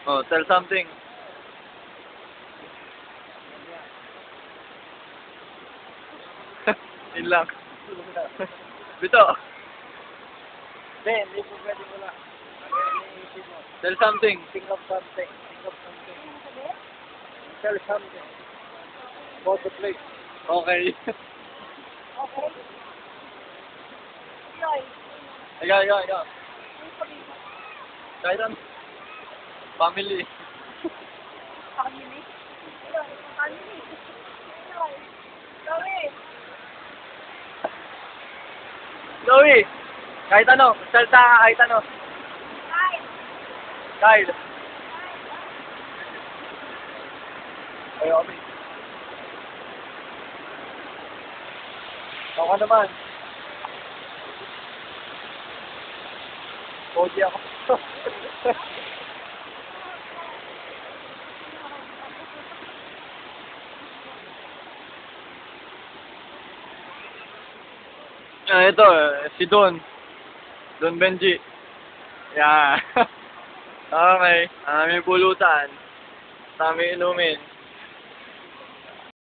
Oh, tell something. Yun lang. Bito. Hindi po pwede wala. Tell something. Think of something. Think of something. Tell something. About the place. Okay. Okay. Yoy. Ikaw. Kahit ano. Family. Family. Yoy. Family. Yoy. Yoy. Chloe! Kahit ano. Salta ka kahit ano. Hi. Kyle. Ay, kami. Ako naman. Pogi ako. Ito, si Don. Don Benji. Yeah. Okay. Aming pulutan. Aming inumin.